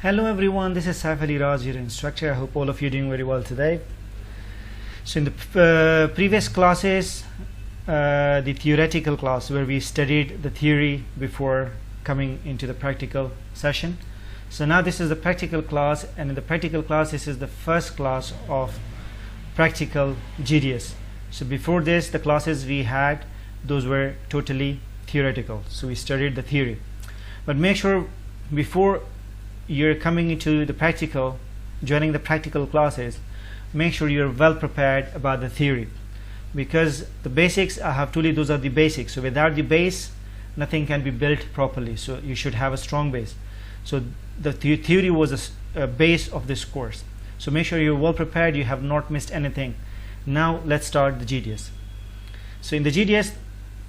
Hello everyone, this is Saif Ali Raj, your instructor. I hope all of you are doing very well today. So in the previous classes, the theoretical class where we studied the theory before coming into the practical session. So now this is the practical class, and in the practical class this is the first class of practical GDS. So before this, the classes we had, those were totally theoretical. So we studied the theory. But make sure before you're coming into the practical, joining the practical classes, make sure you're well prepared about the theory, because the basics, I have told you, those are the basics. So without the base, nothing can be built properly. So you should have a strong base. So the theory was a base of this course. So make sure you're well prepared, you have not missed anything. Now let's start the GDS. So in the GDS,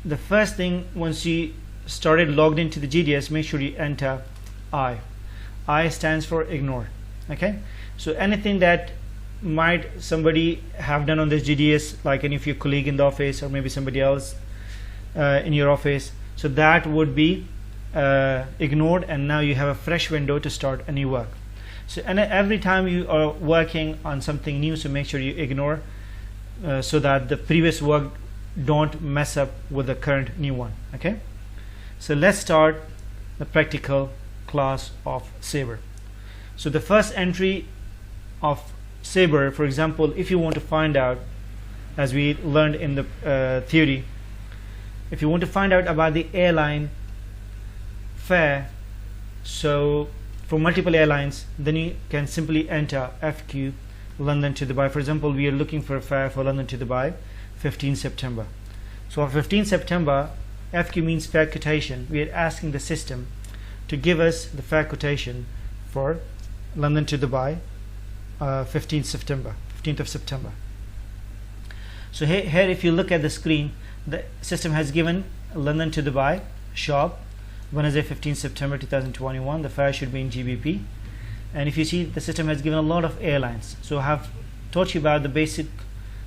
the first thing, once you started logged into the GDS, make sure you enter I. I stands for ignore. Okay, so anything that might somebody have done on this GDS, like any of your colleague in the office or maybe somebody else in your office, so that would be ignored, and now you have a fresh window to start a new work. So and every time you are working on something new, so make sure you ignore so that the previous work don't mess up with the current new one. Okay, so let's start the practical class of Sabre. So the first entry of Sabre, for example, if you want to find out, as we learned in the theory, if you want to find out about the airline fare, so for multiple airlines, then you can simply enter FQ London to Dubai. For example, we are looking for a fare for London to Dubai 15 September. So for 15 September, FQ means fare quotation. We are asking the system to give us the fare quotation for London to Dubai 15th of September. So here if you look at the screen, the system has given London to Dubai shop Wednesday 15 September 2021. The fare should be in GBP, and if you see, the system has given a lot of airlines. So I have taught you about the basic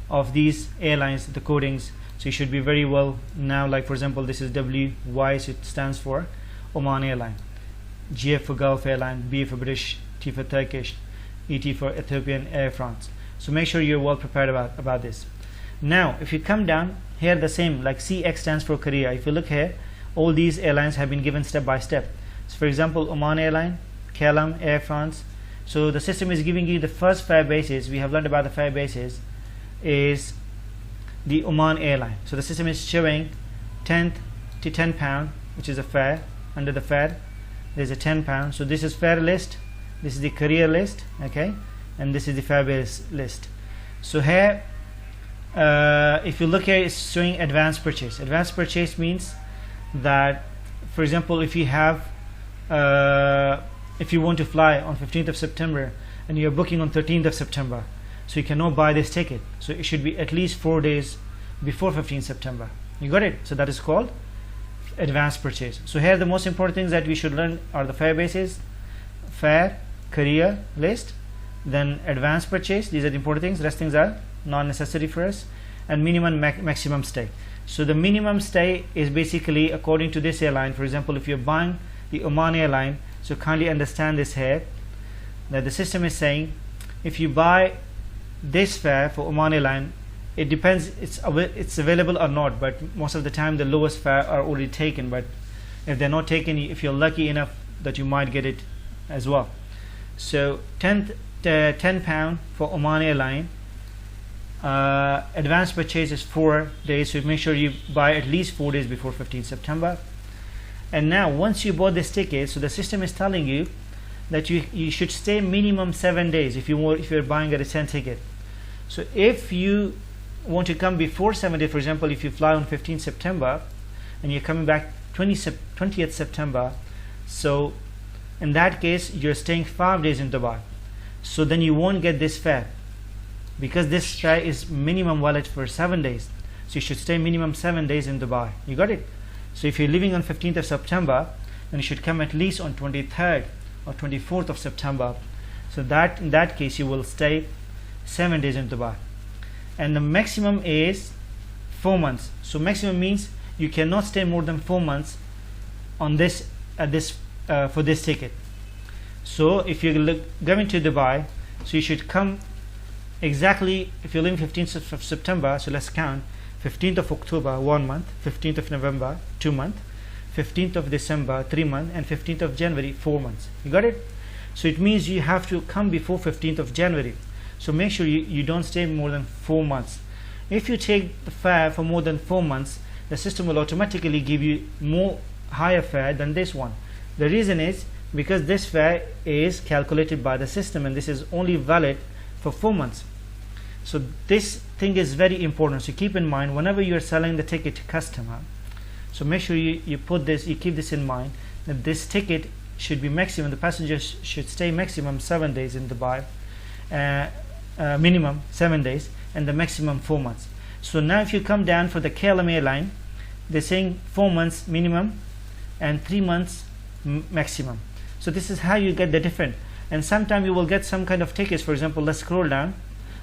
of these airlines, the codings, so you should be very well now. Like for example, this is WY, so it stands for Oman Airline, GF for Gulf Airline, B for British, T for Turkish, ET for Ethiopian, Air France. So make sure you're well prepared about this. Now if you come down here, the same, like CX stands for Korea. If you look here, all these airlines have been given step by step. So for example, Oman Airline, KLM, Air France. So the system is giving you the first fare basis. We have learned about the fare basis is the Oman Airline. So the system is showing 10th to £10, which is a fare. Under the fare there's a £10. So this is fare list, this is the career list, okay, and this is the fare base list. So here if you look here, it's showing advanced purchase. Advanced purchase means that, for example, if you have if you want to fly on 15th of September and you're booking on 13th of September, so you cannot buy this ticket. So it should be at least 4 days before 15th September. You got it? So that is called advanced purchase. So here the most important things that we should learn are the fare basis, fare, career list, then advanced purchase. These are the important things. Rest things are non-necessary for us, and minimum maximum stay. So the minimum stay is basically according to this airline. For example, if you're buying the Oman Airline, so kindly understand this here, that the system is saying if you buy this fare for Oman Airline, it depends, it's available or not, but most of the time the lowest fare are already taken. But if they're not taken, if you're lucky enough, that you might get it as well. So £10 for Oman Airline. Advanced purchase is 4 days, so make sure you buy at least 4 days before 15th September. And now once you bought this ticket, so the system is telling you that you should stay minimum 7 days if you're buying a return ticket. So if you want to come before 7 days, for example, if you fly on 15th September and you're coming back 20th September, so in that case you're staying 5 days in Dubai. So then you won't get this fare, because this fare is minimum valid for 7 days. So you should stay minimum 7 days in Dubai. You got it? So if you're leaving on 15th of September, then you should come at least on 23rd or 24th of September. So that in that case you will stay 7 days in Dubai. And the maximum is 4 months. So maximum means you cannot stay more than 4 months on this for this ticket. So if you're going to Dubai, so you should come exactly, if you're leaving 15th of September, so let's count 15th of October 1 month, 15th of November 2 months, 15th of December 3 months, and 15th of January 4 months. You got it? So it means you have to come before 15th of January. So make sure you don't stay more than 4 months. If you take the fare for more than 4 months, the system will automatically give you more higher fare than this one. The reason is because this fare is calculated by the system, and this is only valid for 4 months. So this thing is very important. So keep in mind whenever you are selling the ticket to customer, so make sure you put this, you keep this in mind, that this ticket should be maximum, the passengers should stay maximum 7 days in Dubai, minimum 7 days, and the maximum 4 months. So now if you come down for the KLM airline, they're saying 4 months minimum and 3 months maximum. So this is how you get the difference. And sometimes you will get some kind of tickets. For example, let's scroll down.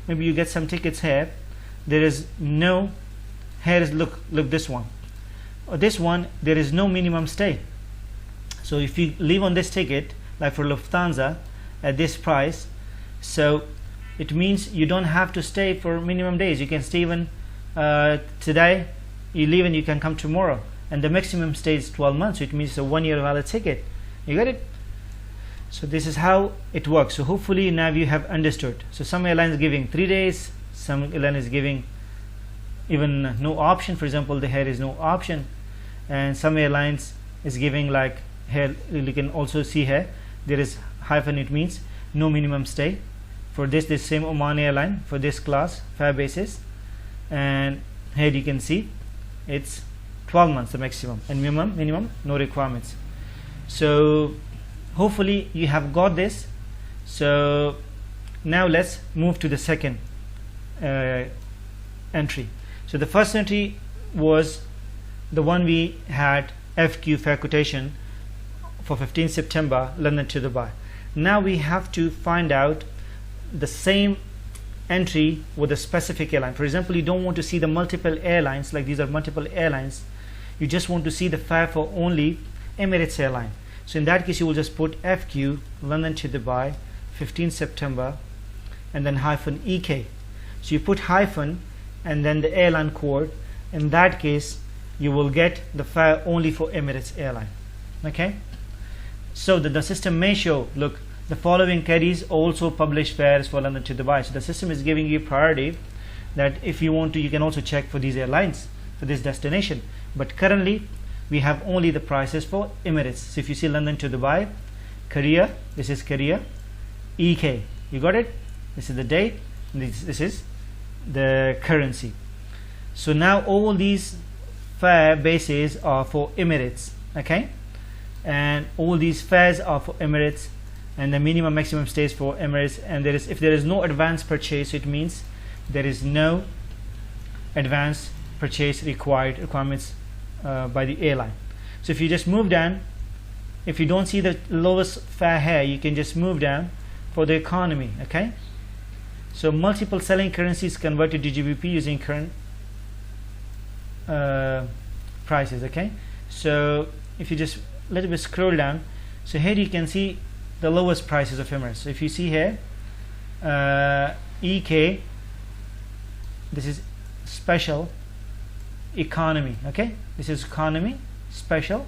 Maybe you get some tickets here. There is no, here is, look this one. Or this one, there is no minimum stay. So if you leave on this ticket, like for Lufthansa, at this price, so it means you don't have to stay for minimum days. You can stay even today, you leave and you can come tomorrow. And the maximum stay is 12 months. So it means a 1 year valid ticket. You got it? So this is how it works. So hopefully now you have understood. So some airlines giving 3 days, some airline is giving even no option. For example, here is no option, and some airlines is giving, like here you can also see here there is hyphen, it means no minimum stay. For this same Oman airline, for this class fare basis, and here you can see it's 12 months the maximum, and minimum no requirements. So hopefully you have got this. So now let's move to the second entry. So the first entry was the one we had, FQ fare quotation for 15 September London to Dubai. Now we have to find out the same entry with a specific airline. For example, you don't want to see the multiple airlines, like these are multiple airlines. You just want to see the fare for only Emirates airline. So in that case you will just put FQ London to Dubai 15 September and then hyphen EK. So you put hyphen and then the airline code. In that case you will get the fare only for Emirates airline. Okay, so the system may show, look, the following carriers also publish fares for London to Dubai. So the system is giving you priority that if you want to, you can also check for these airlines for this destination. But currently we have only the prices for Emirates. So if you see London to Dubai, Korea, this is Korea, EK, you got it? This is the date, this is the currency. So now all these fare bases are for Emirates, okay, and all these fares are for Emirates, and the minimum maximum stays for Emirates. And there is, if there is no advance purchase, it means there is no advance purchase requirements by the airline. So if you just move down, if you don't see the lowest fare here, you can just move down for the economy. Okay, so multiple selling currencies converted to GBP using current prices. Okay, so if you just a little bit scroll down, so here you can see the lowest prices of Emirates. So if you see here, EK, this is special, economy. Okay, this is economy, special,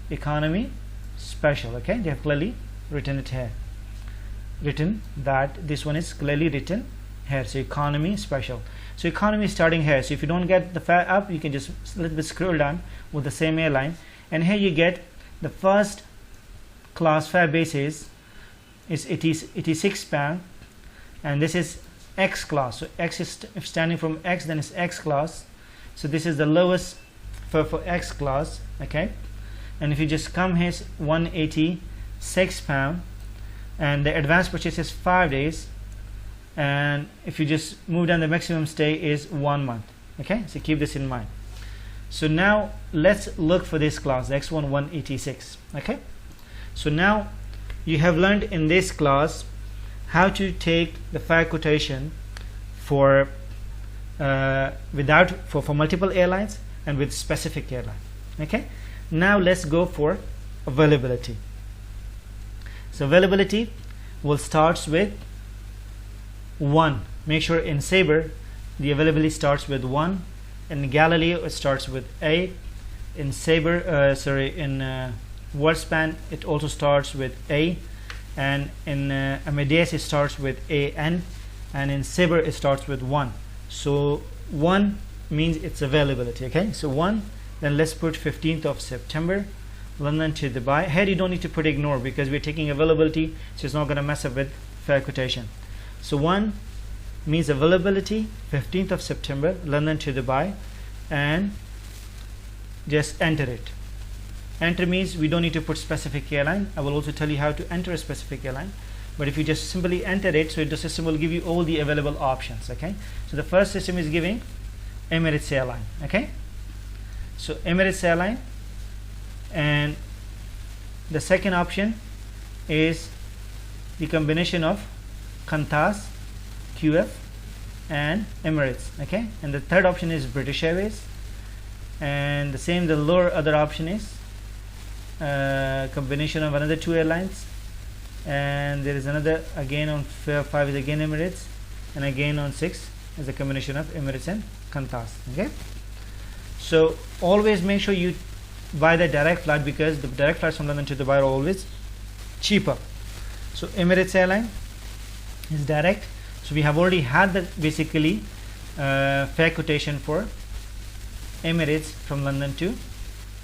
economy, special. Okay, they have clearly written it here, written that this one is clearly written here. So economy, special. So economy is starting here. So if you don't get the fare up, you can just a little bit scroll down with the same airline, and here you get the first class fare basis is 86 pound, and this is X class. So X is standing from X, then it's X class. So this is the lowest for X class. Okay, and if you just come here, it's 186 pound, and the advance purchase is 5 days, and if you just move down, the maximum stay is 1 month. Okay, so keep this in mind. So now let's look for this class, the X1 186. Okay, so now you have learned in this class how to take the fare quotation for for multiple airlines and with specific airline. Okay, now let's go for availability. So availability will starts with 1. Make sure in Sabre the availability starts with 1. In Galileo it starts with A. In Sabre, in WordSpan it also starts with A, and in Amadeus it starts with AN, and in Sabre it starts with 1. So 1 means it's availability. Okay, so 1. Then let's put 15th of September, London to Dubai. Here you don't need to put ignore because we're taking availability, so it's not going to mess up with fair quotation. So 1 means availability, 15th of September, London to Dubai, and just enter it. Enter means we don't need to put specific airline. I will also tell you how to enter a specific airline, but if you just simply enter it, so the system will give you all the available options. Okay, so the first system is giving Emirates Airline. Okay, so Emirates Airline, and the second option is the combination of Qantas, QF, and Emirates. Okay, and the third option is British Airways, and the lower other option is combination of another 2 airlines, and there is another again on 5 is again Emirates, and again on 6 is a combination of Emirates and Qantas. Okay, so always make sure you buy the direct flight because the direct flights from London to Dubai are always cheaper. So Emirates Airline is direct, so we have already had the basically fair quotation for Emirates from London to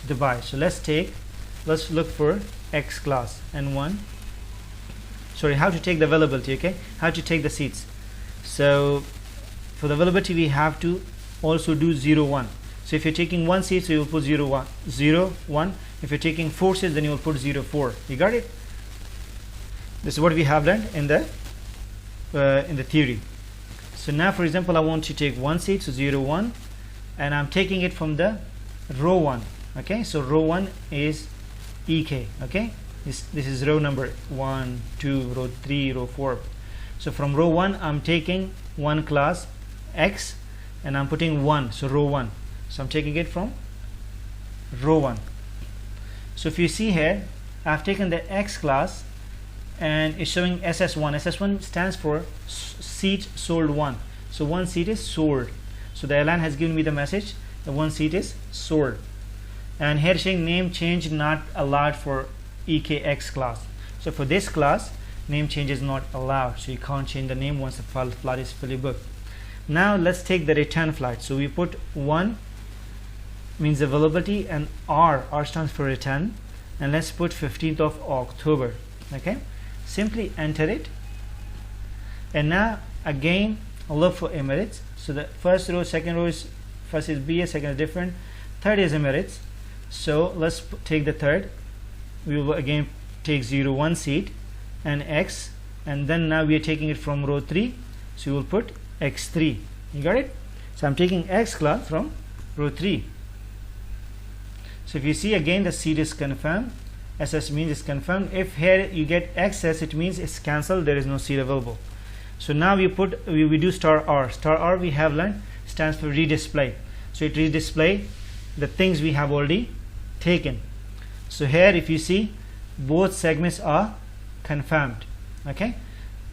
Dubai. So let's look for X class and how to take the availability. Okay, how to take the seats. So for the availability we have to also do 0-1. So if you're taking 1 seat, so you will put 0-1. If you're taking 4 seats, then you will put 0-4. You got it? This is what we have done in the theory. So now for example I want to take 1 seat, so 0-1, and I'm taking it from the row 1. Okay, so row 1 is EK. Okay, this is row number 1, 2, row 3, row 4. So from row 1 I'm taking 1 class X and I'm putting 1, so row 1. So I'm taking it from row 1. So if you see here, I've taken the X class and it's showing SS1. SS1 stands for seat sold 1. So 1 seat is sold. So the airline has given me the message that 1 seat is sold. And here saying name change not allowed for EKX class. So for this class, name change is not allowed. So you can't change the name once the flight is fully booked. Now let's take the return flight. So we put 1 means availability, and R stands for return, and let's put 15th of October. Okay, simply enter it, and now again look for Emirates. So the first row, second row is, first is BA, second is different, third is Emirates. So let's take the third. We will again take 0-1 seat and X, and then now we are taking it from row 3, so you will put X3. You got it? So I'm taking X class from row 3. So if you see again the seat is confirmed, SS means it's confirmed. If here you get XS, it means it's cancelled, there is no seat available. So now we do star R. Star R we have learned stands for redisplay. So it redisplay the things we have already taken. So here if you see both segments are confirmed. Okay,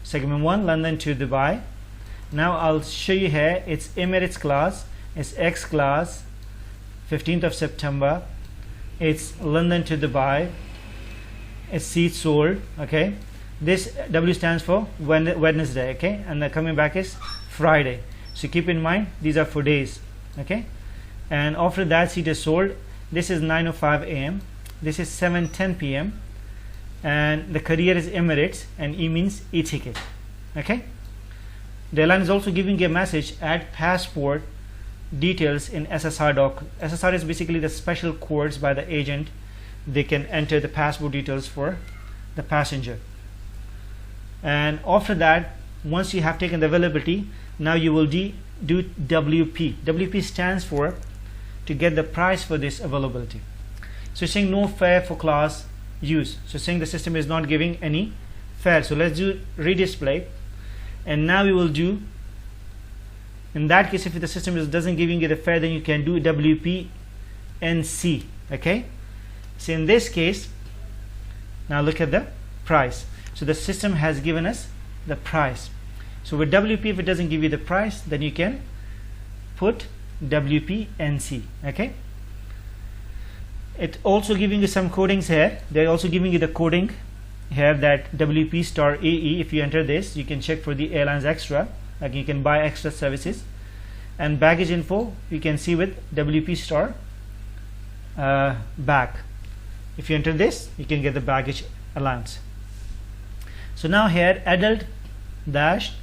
segment 1 London to Dubai. Now I'll show you here, it's Emirates class, it's X class, 15th of September, it's London to Dubai, it's seat sold. Okay, this W stands for Wednesday. Okay, and the coming back is Friday. So keep in mind these are for days. Okay, and after that seat is sold. This is 9:05 a.m. This is 7:10 p.m. and the carrier is Emirates, and E means e-ticket. Okay, the airline is also giving a message, add passport details in SSR doc. SSR is basically the special codes by the agent. They can enter the passport details for the passenger, and after that, once you have taken the availability, now you will do WP. WP stands for to get the price for this availability. So saying no fare for class use. So saying the system is not giving any fare. So let's do redisplay, and now we will do, in that case if the system doesn't giving you the fare, then you can do WP NC. Okay, so in this case, now look at the price. So the system has given us the price. So with WP, if it doesn't give you the price, then you can put WPNC. Okay, it also giving you some codings here. They're also giving you the coding here, that WP star AE. If you enter this, you can check for the airlines extra, like you can buy extra services. And baggage info you can see with WP star back. If you enter this, you can get the baggage allowance. So now here, adult dash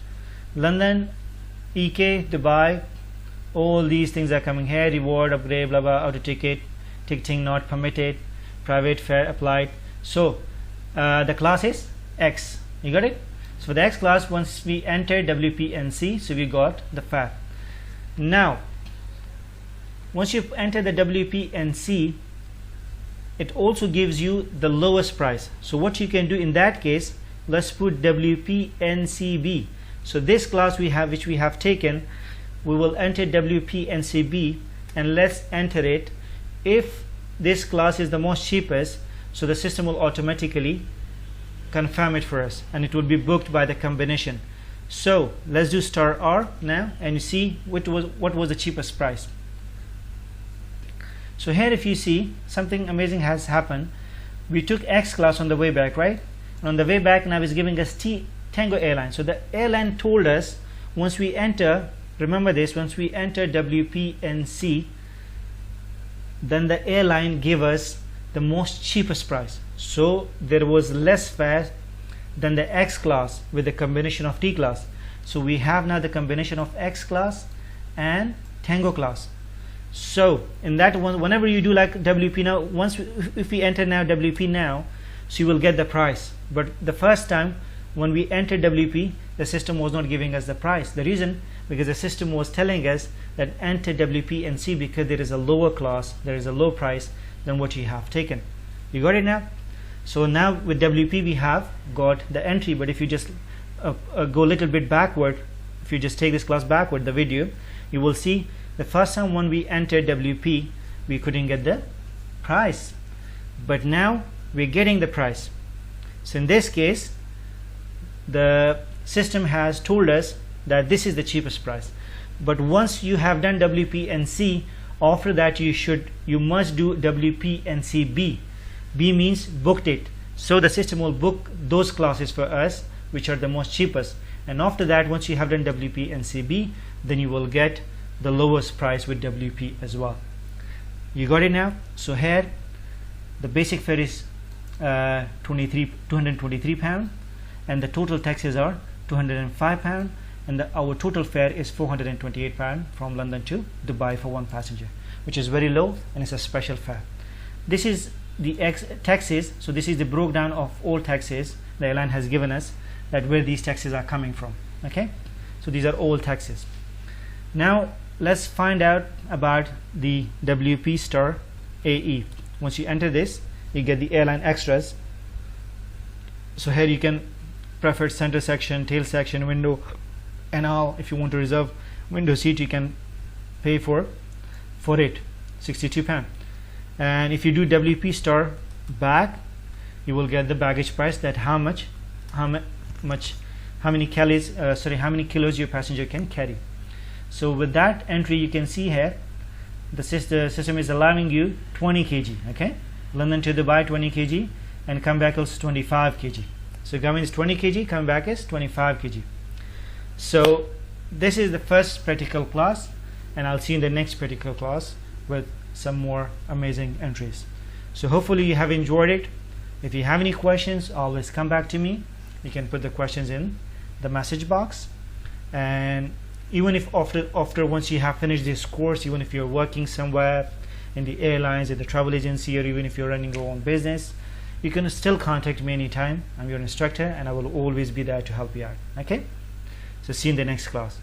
London, EK, Dubai, all these things are coming here. Reward, upgrade, blah blah, auto ticket, ticketing not permitted, private fare applied. So the class is X. You got it? So for the X class, once we enter WPNC, so we got the fare. Now once you enter the WPNC, it also gives you the lowest price. So what you can do in that case, let's put WPNCB. So this class we have, which we have taken, we will enter WPNCB, and let's enter it. If this class is the most cheapest, so the system will automatically confirm it for us, and it will be booked by the combination. So let's do star R now, and you see what was the cheapest price. So here, if you see, something amazing has happened. We took X class on the way back, right? And on the way back, now is giving us Tango Airline. So the airline told us, once we enter, remember this, once we enter WPNC, then the airline gave us the most cheapest price. So there was less fare than the X class with the combination of T class. So we have now the combination of X class and Tango class. So in that one, whenever you do like WP now, if we enter now WP now, so you will get the price. But the first time when we entered WP, the system was not giving us the price. The reason, because the system was telling us that enter WPNC because there is a lower class, there is a low price than what you have taken. You got it now? So now with WP we have got the entry. But if you just go a little bit backward, if you just take this class backward, the video, you will see the first time when we entered WP, we couldn't get the price, but now we're getting the price. So in this case, the system has told us that this is the cheapest price. But once you have done WPNC, after that you must do WPNCB. B means booked it. So the system will book those classes for us which are the most cheapest. And after that, once you have done WPNCB, then you will get the lowest price with WP as well. You got it now? So here the basic fare is £223, and the total taxes are £205, and our total fare is £428 from London to Dubai for one passenger, which is very low, and it's a special fare. This is the taxes. So this is the breakdown of all taxes the airline has given us, that where these taxes are coming from. Okay, so these are all taxes. Now let's find out about the WP star AE. Once you enter this, you get the airline extras. So here you can preferred center section, tail section, window, and all. If you want to reserve window seat, you can pay for it, £62. And if you do WP star back, you will get the baggage price, that how many kilos your passenger can carry. So with that entry, you can see here the system is allowing you 20 kg. Okay, London to Dubai 20 kg, and come back also 25 kg. So coming is 20 kg, come back is 25 kg. So this is the first practical class, and I'll see you in the next practical class with some more amazing entries. So hopefully you have enjoyed it. If you have any questions, always come back to me. You can put the questions in the message box, and even if after once you have finished this course, even if you're working somewhere in the airlines, in the travel agency, or even if you're running your own business, you can still contact me anytime. I'm your instructor, and I will always be there to help you out. Okay, so see you in the next class.